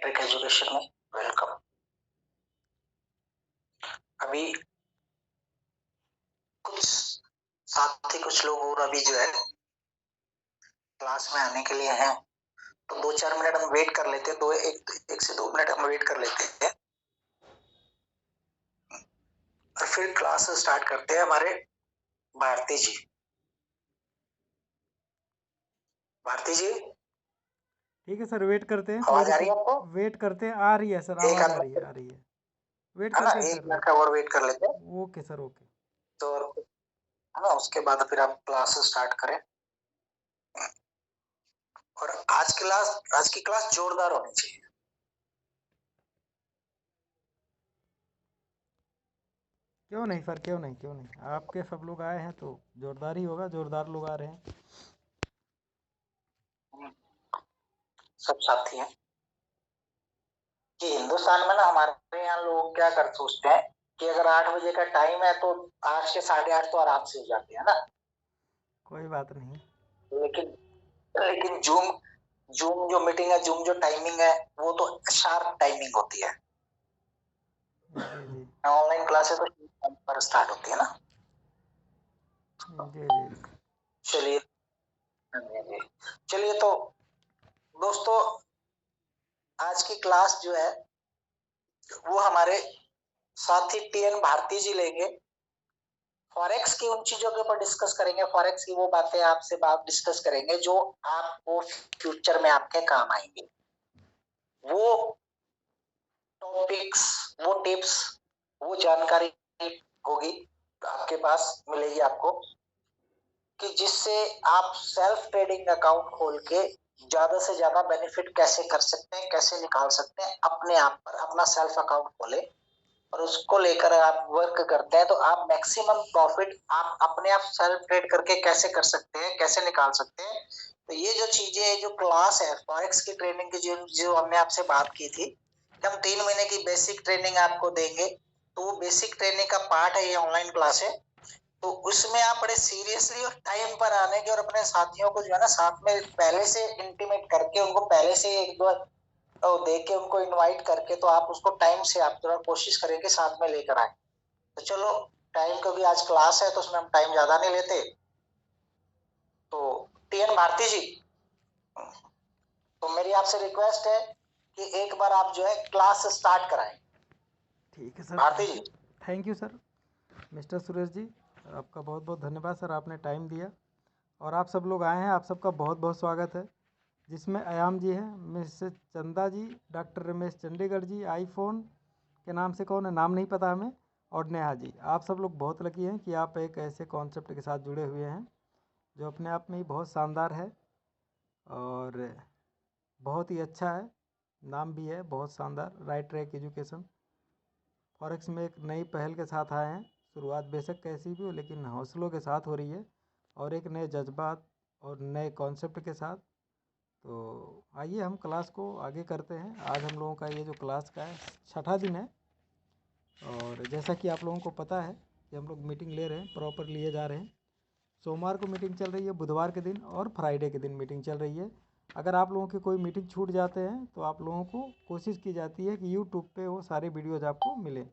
Trick education में welcome. अभी कुछ साथी कुछ लोग और अभी जो है क्लास में आने के लिए हैं, तो 2-4 मिनट हम वेट कर लेते हैं। 1 से 2 मिनट हम वेट कर लेते हैं और फिर क्लास स्टार्ट करते हैं। हमारे भारती जी, भारती जी ठीक है सर, वेट करते हैं। आवाज आ रही है आपको? वेट करते हैं, आ रही है सर, एक आवाज़ आध आ रही है, मिनट आ रही है। वेट है ना, करते हैं 1 सर, मिनट का और वेट कर लेते हैं ओके सर, ओके। तो है ना, उसके बाद फिर आप क्लास स्टार्ट करें। और आज की क्लास जोरदार होनी चाहिए। क्यों नहीं सर, क्यों नहीं, क्यों नहीं, आपके सब लोग आए हैं तो जोरदार ही होगा, जोरदार लोग आ रहे हैं। सब साथी हैं कि हिंदुस्तान में ना हमारे यहाँ लोग क्या कर सोचते हैं कि अगर 8 बजे का टाइम है तो 8 से 8:30 तो आराम से हो जाते हैं ना। कोई बात नहीं। लेकिन लेकिन जूम जूम जो मीटिंग है, जूम जो टाइमिंग है, वो तो शार्प टाइमिंग होती है। जी जी ऑनलाइन क्लासेस तो टाइम पर स्टार्ट होती है ना। जी जी जी। चलिए, जी चलिए, तो दोस्तों आज की क्लास जो है वो हमारे साथी टीएन भारती जी लेंगे। फॉरेक्स की उन चीजों के ऊपर डिस्कस करेंगे। फॉरेक्स की वो बातें आपसे बात डिस्कस करेंगे जो आपको फ्यूचर में आपके काम आएंगे। वो टॉपिक्स, वो टिप्स, वो जानकारी होगी आपके पास, मिलेगी आपको, कि जिससे आप सेल्फ ट्रेडिंग अकाउंट खोल के ज्यादा से ज्यादा बेनिफिट कैसे कर सकते हैं, कैसे निकाल सकते हैं। अपने आप पर अपना सेल्फ अकाउंट खोले और उसको लेकर आप वर्क करते हैं तो आप मैक्सिमम प्रॉफिट आप अपने आप सेल्फ ट्रेड करके कैसे कर सकते हैं, कैसे निकाल सकते हैं। तो ये जो चीजें, जो क्लास है फॉरेक्स की ट्रेनिंग की, जो जो हमने आपसे बात की थी कि हम 3 महीने की बेसिक ट्रेनिंग आपको देंगे, तो वो बेसिक ट्रेनिंग का पार्ट है, ये ऑनलाइन क्लास है। तो उसमें आप बड़े सीरियसली और टाइम पर आने के और अपने साथियों को जो है ना साथ में पहले से इंटीमेट करके, उनको पहले से एक दो तो देख के उनको इनवाइट करके, तो आप उसको टाइम से आप थोड़ा कोशिश करेंगे साथ में लेकर आए। तो चलो, टाइम क्योंकि आज क्लास है तो उसमें हम टाइम ज्यादा नहीं लेते। तो टीएन भारती जी, तो मेरी आपसे रिक्वेस्ट है कि एक बार आप जो है क्लास स्टार्ट कराएं। ठीक है sir, Bharati thank ji. You. Thank you sir, mister Suresh ji, आपका बहुत बहुत धन्यवाद सर, आपने टाइम दिया। और आप सब लोग आए हैं, आप सबका बहुत बहुत स्वागत है। जिसमें अयाम जी हैं, मिसेस चंदा जी, डॉक्टर रमेश चंडीगढ़ जी, आईफोन के नाम से कौन है, नाम नहीं पता हमें, और नेहा जी। आप सब लोग बहुत लकी हैं कि आप एक ऐसे कॉन्सेप्ट के साथ जुड़े हुए हैं जो अपने आप में ही बहुत शानदार है और बहुत ही अच्छा है। नाम भी है बहुत शानदार, राइट ट्रैक एजुकेशन। फॉरेक्स में एक नई पहल के साथ आए हैं। शुरुआत बेशक कैसी भी हो, लेकिन हौसलों के साथ हो रही है और एक नए जज्बात और नए कॉन्सेप्ट के साथ। तो आइए हम क्लास को आगे करते हैं। आज हम लोगों का ये जो क्लास का है 6ठा दिन है और जैसा कि आप लोगों को पता है कि हम लोग मीटिंग ले रहे हैं, प्रॉपर लिए जा रहे हैं। सोमवार को मीटिंग चल रही है, बुधवार के दिन और फ्राइडे के दिन मीटिंग चल रही है। अगर आप लोगों की कोई मीटिंग छूट जाते हैं तो आप लोगों को कोशिश की जाती है कि यूट्यूब पे वो सारे वीडियोज़ आपको मिले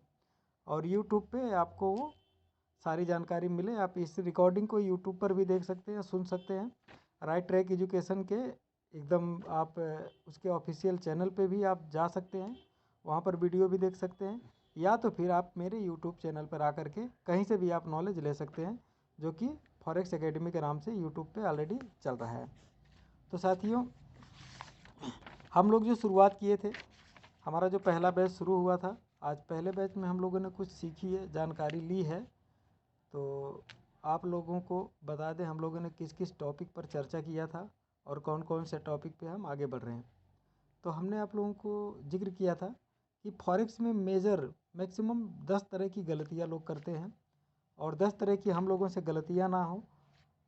और यूट्यूब पे आपको वो सारी जानकारी मिले। आप इस रिकॉर्डिंग को यूट्यूब पर भी देख सकते हैं, सुन सकते हैं। राइट ट्रैक एजुकेशन के एकदम आप उसके ऑफिशियल चैनल पे भी आप जा सकते हैं, वहाँ पर वीडियो भी देख सकते हैं। या तो फिर आप मेरे यूट्यूब चैनल पर आकर के कहीं से भी आप नॉलेज ले सकते हैं, जो कि फॉरेक्स एकेडमी के नाम से यूट्यूब पे ऑलरेडी चल रहा है। तो साथियों, हम लोग जो शुरुआत किए थे, हमारा जो पहला बैच शुरू हुआ था, आज पहले बैच में हम लोगों ने कुछ सीखी है, जानकारी ली है। तो आप लोगों को बता दें हम लोगों ने किस किस टॉपिक पर चर्चा किया था और कौन कौन से टॉपिक पे हम आगे बढ़ रहे हैं। तो हमने आप लोगों को जिक्र किया था कि फॉरेक्स में मेजर मैक्सिमम 10 तरह की गलतियां लोग करते हैं और 10 तरह की हम लोगों से गलतियां ना हो।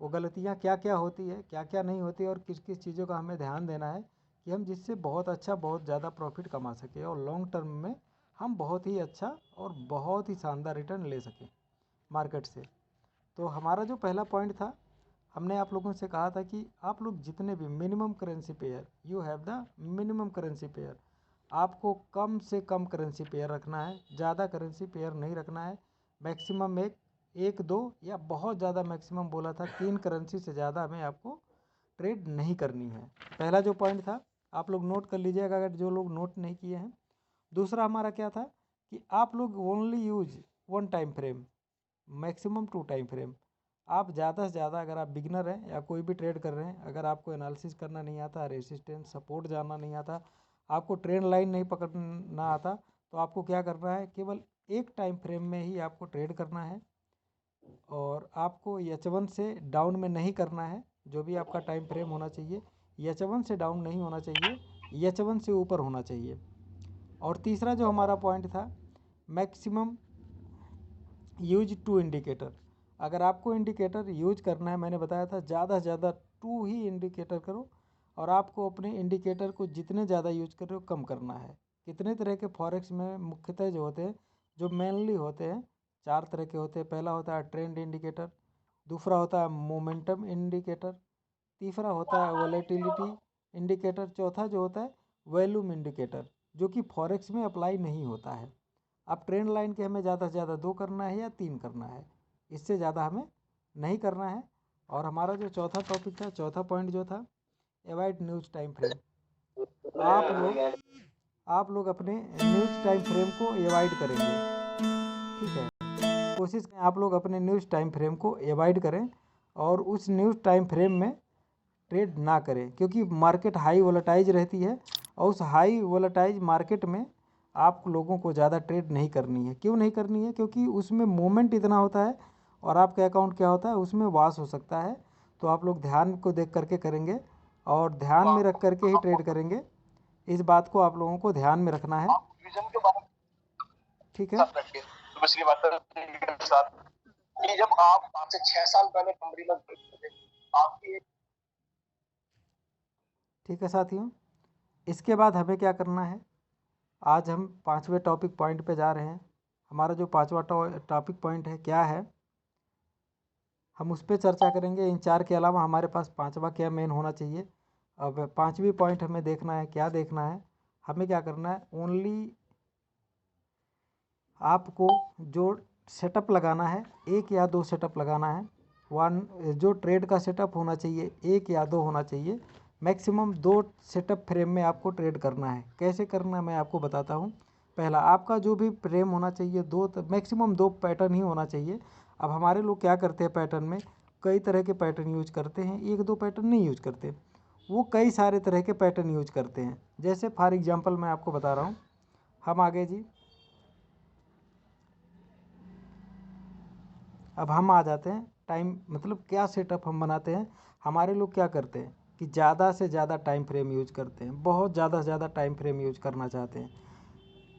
वो गलतियां क्या क्या होती है, क्या क्या नहीं होती और किस किस चीज़ों का हमें ध्यान देना है कि हम जिससे बहुत अच्छा, बहुत ज़्यादा प्रॉफिट कमा सकें और लॉन्ग टर्म में हम बहुत ही अच्छा और बहुत ही शानदार रिटर्न ले सकें मार्केट से। तो हमारा जो पहला पॉइंट था, हमने आप लोगों से कहा था कि आप लोग जितने भी minimum currency pair, you have the minimum currency pair, आपको कम से कम करेंसी पेयर रखना है, ज़्यादा करेंसी पेयर नहीं रखना है। मैक्सिमम एक दो या बहुत ज़्यादा मैक्सिमम बोला था 3 करेंसी से ज़्यादा हमें आपको ट्रेड नहीं करनी है। पहला जो पॉइंट था आप लोग नोट कर लीजिएगा अगर जो लोग नोट नहीं किए हैं। दूसरा हमारा क्या था कि आप लोग only use 1 time frame, maximum 2 time frame. आप ज़्यादा से ज़्यादा अगर आप बिगनर हैं या कोई भी ट्रेड कर रहे हैं, अगर आपको एनालिसिस करना नहीं आता, रेसिस्टेंस सपोर्ट जानना नहीं आता, आपको ट्रेंड लाइन नहीं पकड़ना आता, तो आपको क्या करना है, केवल 1 टाइम फ्रेम में ही आपको ट्रेड करना है। और आपको H1 से डाउन में नहीं करना है। जो भी आपका टाइम फ्रेम होना चाहिए H1 से डाउन नहीं होना चाहिए, H1 से ऊपर होना चाहिए। और तीसरा जो हमारा पॉइंट था, मैक्सिमम यूज 2 इंडिकेटर। अगर आपको इंडिकेटर यूज करना है, मैंने बताया था ज़्यादा से ज़्यादा 2 ही इंडिकेटर करो। और आपको अपने इंडिकेटर को जितने ज़्यादा यूज कर रहे हो कम करना है। कितने तरह के फॉरेक्स में मुख्यतः जो होते हैं, जो मेनली होते हैं, 4 तरह के होते हैं। पहला होता है ट्रेंड इंडिकेटर, दूसरा होता है मोमेंटम इंडिकेटर, तीसरा होता है वॉलेटिलिटी इंडिकेटर, चौथा जो होता है वॉल्यूम इंडिकेटर, जो कि फॉरेक्स में अप्लाई नहीं होता है। अब ट्रेंड लाइन के हमें ज़्यादा से ज़्यादा 2 करना है या 3 करना है, इससे ज़्यादा हमें नहीं करना है। और हमारा जो चौथा टॉपिक था, चौथा पॉइंट जो था, अवॉइड न्यूज टाइम फ्रेम। आप लोग अपने न्यूज टाइम फ्रेम को अवॉइड करेंगे, ठीक है। कोशिश करें आप लोग अपने न्यूज टाइम फ्रेम को अवॉइड करें और उस न्यूज टाइम फ्रेम में ट्रेड ना करें, क्योंकि मार्केट हाई वोलेटाइज रहती है और उस हाई वोलेटाइज मार्केट में आप लोगों को ज़्यादा ट्रेड नहीं करनी है। क्यों नहीं करनी है? क्योंकि उसमें मोमेंट इतना होता है और आपका अकाउंट क्या होता है, उसमें वॉश हो सकता है। तो आप लोग ध्यान को देख करके करेंगे और ध्यान में रख करके ही ट्रेड करेंगे। इस बात को आप लोगों को ध्यान में रखना है, ठीक है। तो बस ये बात के साथ कि जब आप 5 से 6 साल पहले कंपनी में थे, आपकी ठीक है साथियों, इसके बाद हमें क्या करना है, आज हम 5वें टॉपिक पॉइंट पे जा रहे हैं। हमारा जो 5वां टॉपिक पॉइंट है क्या है, हम उस पर चर्चा करेंगे। इन 4 के अलावा हमारे पास 5वां क्या मेन होना चाहिए। अब 5वीं पॉइंट हमें देखना है, क्या देखना है, हमें क्या करना है, ओनली आपको जो सेटअप लगाना है 1 या 2 सेटअप लगाना है। जो ट्रेड का सेटअप होना चाहिए 1 या 2 होना चाहिए। मैक्सिमम 2 सेटअप फ्रेम में आपको ट्रेड करना है। कैसे करना है मैं आपको बताता हूँ। पहला, आपका जो भी फ्रेम होना चाहिए मैक्सिमम 2 पैटर्न ही होना चाहिए। अब हमारे लोग क्या करते हैं, पैटर्न में कई तरह के पैटर्न यूज करते हैं, 1-2 पैटर्न नहीं यूज करते, वो कई सारे तरह के पैटर्न यूज करते हैं। जैसे फॉर एग्जांपल मैं आपको बता रहा हूँ, हम आगे जी, अब हम आ जाते हैं टाइम, मतलब क्या सेटअप हम बनाते हैं। हमारे लोग क्या करते हैं कि ज़्यादा से ज़्यादा टाइम फ्रेम यूज करते हैं, बहुत ज़्यादा से ज़्यादा टाइम फ्रेम यूज करना चाहते हैं।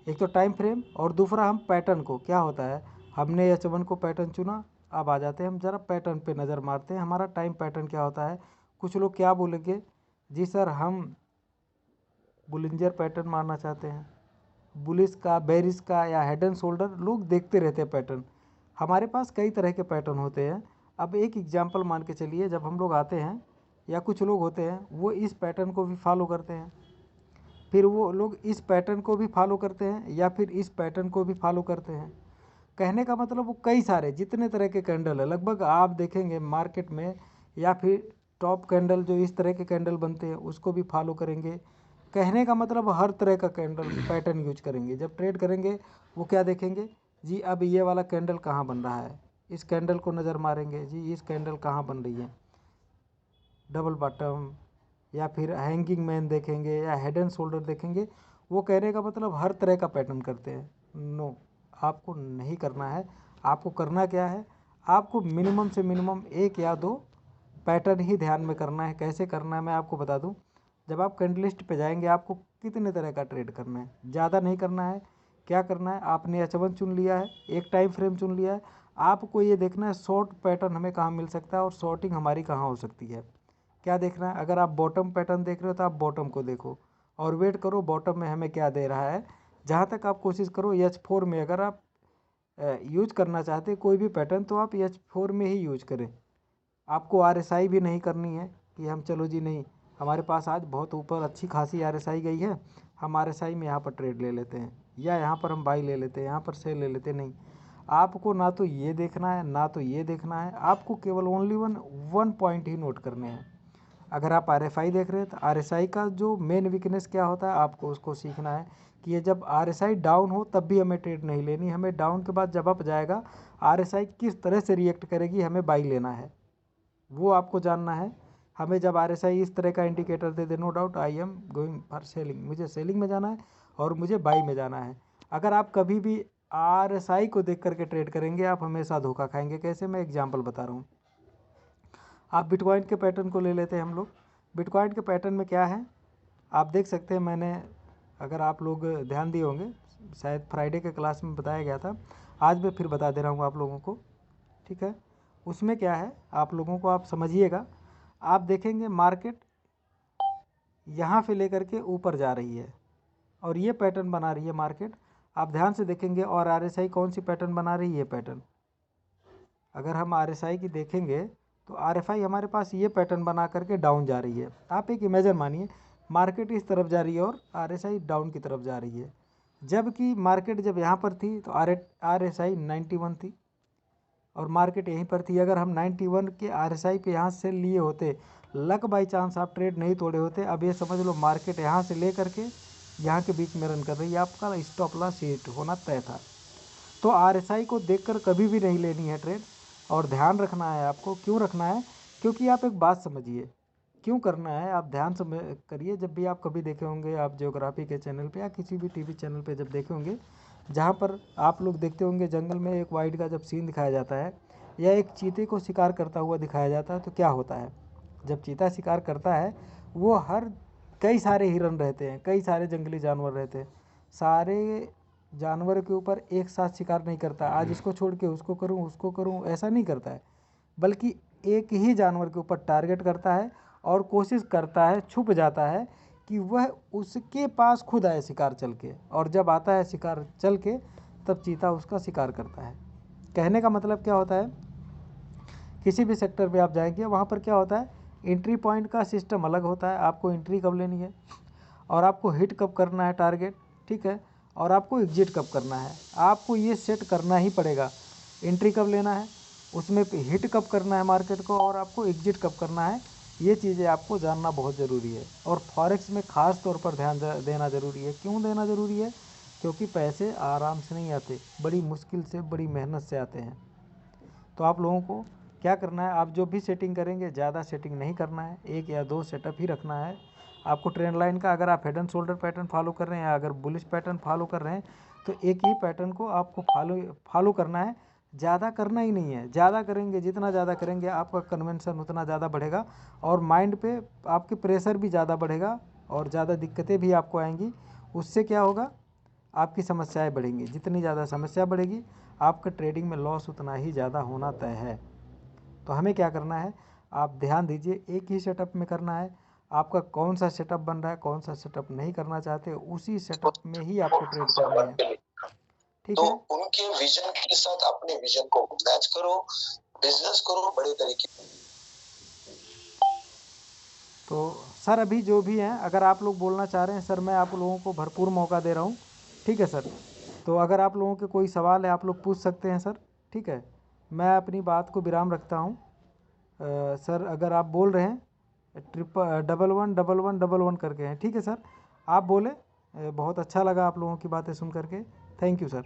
एक तो टाइम फ्रेम और दूसरा हम पैटर्न को, क्या होता है, हमने H1 को पैटर्न चुना। अब आ जाते हैं हम ज़रा पैटर्न पे नज़र मारते हैं, हमारा टाइम पैटर्न क्या होता है। कुछ लोग क्या बोलेंगे, जी सर हम बुलिंजर पैटर्न मारना चाहते हैं, बुलिश का, बेरिश का या हेड एंड शोल्डर, लोग देखते रहते हैं पैटर्न। हमारे पास कई तरह के पैटर्न होते हैं। अब एक एग्जांपल मान के चलिए, जब हम लोग आते हैं या कुछ लोग होते हैं वो इस पैटर्न को भी फॉलो करते हैं, फिर वो लोग इस पैटर्न को भी फॉलो करते हैं या फिर इस पैटर्न को भी फॉलो करते हैं। कहने का मतलब वो कई सारे जितने तरह के कैंडल है लगभग आप देखेंगे मार्केट में, या फिर टॉप कैंडल जो इस तरह के कैंडल बनते हैं उसको भी फॉलो करेंगे। कहने का मतलब हर तरह का कैंडल पैटर्न यूज करेंगे। जब ट्रेड करेंगे वो क्या देखेंगे जी, अब ये वाला कैंडल कहाँ बन रहा है, इस कैंडल को नज़र मारेंगे जी, इस कैंडल कहाँ बन रही है, डबल बॉटम या फिर हैंगिंग मैन देखेंगे या हेड एंड शोल्डर देखेंगे। वो कहने का मतलब हर तरह का पैटर्न करते हैं। नो, आपको नहीं करना है। आपको करना क्या है, आपको मिनिमम से मिनिमम 1 या 2 पैटर्न ही ध्यान में करना है। कैसे करना है मैं आपको बता दूं। जब आप कैंडलिस्ट पे जाएंगे आपको कितने तरह का ट्रेड करना है, ज़्यादा नहीं करना है। क्या करना है, आपने H1 चुन लिया है, एक टाइम फ्रेम चुन लिया है, आपको ये देखना है शॉर्ट पैटर्न हमें कहाँ मिल सकता है और शॉर्टिंग हमारी कहाँ हो सकती है। क्या देखना है, अगर आप बॉटम पैटर्न देख रहे हो तो आप बॉटम को देखो और वेट करो बॉटम में हमें क्या दे रहा है। जहाँ तक आप कोशिश करो H4 में, अगर आप यूज करना चाहते हैं कोई भी पैटर्न तो आप H4 में ही यूज करें। आपको RSI भी नहीं करनी है कि हम चलो जी नहीं, हमारे पास आज बहुत ऊपर अच्छी खासी RSI गई है हम RSI में यहाँ पर ट्रेड ले लेते हैं, या यहाँ पर हम बाई ले लेते हैं, यहाँ पर सेल ले लेते हैं। नहीं, आपको ना तो ये देखना है ना तो ये देखना है, आपको केवल ओनली वन पॉइंट ही नोट करने हैं। अगर आप RFI देख रहे हैं तो RSI का जो मेन वीकनेस क्या होता है आपको उसको सीखना है कि ये जब RSI डाउन हो तब भी हमें ट्रेड नहीं लेनी, हमें डाउन के बाद जब अप जाएगा RSI किस तरह से रिएक्ट करेगी हमें बाई लेना है, वो आपको जानना है। हमें जब RSI इस तरह का इंडिकेटर दे दे, no doubt I am going for selling, मुझे सेलिंग में जाना है और मुझे बाई में जाना है। अगर आप कभी भी RSI को देख करके ट्रेड करेंगे आप हमेशा धोखा खाएंगे। कैसे, मैं एग्जांपल बता रहा हूँ। आप बिटकॉइन के पैटर्न को ले लेते हैं हम लोग। बिटकॉइन के पैटर्न में क्या है आप देख सकते हैं, मैंने अगर आप लोग ध्यान दिए होंगे शायद फ्राइडे के क्लास में बताया गया था, आज मैं फिर बता दे रहा हूँ आप लोगों को, ठीक है। उसमें क्या है आप लोगों को, आप समझिएगा। आप देखेंगे मार्केट यहाँ से लेकर के ऊपर जा रही है और ये पैटर्न बना रही है मार्केट, आप ध्यान से देखेंगे। और RSI कौन सी पैटर्न बना रही है, ये पैटर्न। अगर हम RSI की देखेंगे तो RFI हमारे पास ये पैटर्न बना करके डाउन जा रही है। आप एक इमेजिन मानिए, मार्केट इस तरफ जा रही है और RSI डाउन की तरफ जा रही है, जबकि मार्केट जब यहाँ पर थी तो RSI 91 थी और मार्केट यहीं पर थी। अगर हम 91 के RSI पे यहाँ से लिए होते, लक बाई चांस आप ट्रेड नहीं तोड़े होते, अब ये समझ लो मार्केट यहाँ से ले करके यहाँ के बीच में रन कर रही है, आपका स्टॉप लॉस हिट होना तय था। तो RSI को देखकर कभी भी नहीं लेनी है ट्रेड, और ध्यान रखना है आपको। क्यों रखना है, क्योंकि आप एक बात समझिए क्यों करना है, आप ध्यान से करिए। जब भी आप कभी देखे होंगे आप ज्योग्राफी के चैनल पे या किसी भी टीवी चैनल पे जब देखे होंगे, जहाँ पर आप लोग देखते होंगे जंगल में एक वाइल्ड का जब सीन दिखाया जाता है या एक चीते को शिकार करता हुआ दिखाया जाता है, तो क्या होता है जब चीता शिकार करता है वो कई सारे हिरन रहते हैं, कई सारे जंगली जानवर रहते हैं, सारे जानवर के ऊपर एक साथ शिकार नहीं करता, आज इसको छोड़ के उसको करूं ऐसा नहीं करता है, बल्कि एक ही जानवर के ऊपर टारगेट करता है और कोशिश करता है, छुप जाता है कि वह उसके पास खुद आए शिकार चल के, और जब आता है शिकार चल के तब चीता उसका शिकार करता है। कहने का मतलब क्या होता है, किसी भी सेक्टर पे आप जाएंगे वहाँ पर क्या होता है, एंट्री पॉइंट का सिस्टम अलग होता है, आपको एंट्री कब लेनी है और आपको हिट कब करना है टारगेट, ठीक है, और आपको एग्जिट कब करना है, आपको ये सेट करना ही पड़ेगा। एंट्री कब लेना है, उसमें हिट कब करना है मार्केट को, और आपको एग्जिट कब करना है, ये चीज़ें आपको जानना बहुत ज़रूरी है। और फॉरेक्स में ख़ास तौर पर ध्यान देना ज़रूरी है। क्यों देना ज़रूरी है, क्योंकि पैसे आराम से नहीं आते, बड़ी मुश्किल से बड़ी मेहनत से आते हैं। तो आप लोगों को क्या करना है, आप जो भी सेटिंग करेंगे ज़्यादा सेटिंग नहीं करना है, 1 या 2 सेटअप ही रखना है। आपको ट्रेंड लाइन का, अगर आप head and shoulder pattern follow कर रहे हैं या अगर बुलिश पैटर्न फॉलो कर रहे हैं तो एक ही पैटर्न को आपको फॉलो करना है, ज़्यादा करना ही नहीं है। ज़्यादा करेंगे, जितना ज़्यादा करेंगे आपका कन्वेंशन उतना ज़्यादा बढ़ेगा और माइंड पे आपके प्रेशर भी ज़्यादा बढ़ेगा और ज़्यादा दिक्कतें भी आपको आएंगी। उससे क्या होगा, आपकी समस्याएं बढ़ेंगी, जितनी ज़्यादा समस्या बढ़ेगी आपका ट्रेडिंग में लॉस उतना ही ज़्यादा होना तय है। तो हमें क्या करना है, आप ध्यान दीजिए, एक ही सेटअप में करना है। आपका कौन सा सेटअप बन रहा है, कौन सा सेटअप नहीं करना चाहते, उसी सेटअप में ही आपको ट्रेड करना है, ठीक तो है। उनके विजन के साथ अपने विजन को मैच करो, बिजनेस करो बड़े तरीके। तो सर अभी जो भी हैं, अगर आप लोग बोलना चाह रहे हैं सर, मैं आप लोगों को भरपूर मौका दे रहा हूँ, ठीक है सर। तो अगर आप लोगों के कोई सवाल है आप लोग पूछ सकते हैं सर, ठीक है। मैं अपनी बात को विराम रखता हूँ। सर अगर आप बोल रहे हैं 111111 करके हैं, ठीक है सर, आप बोले। बहुत अच्छा लगा आप लोगों की बातें सुन करके, थैंक यू सर।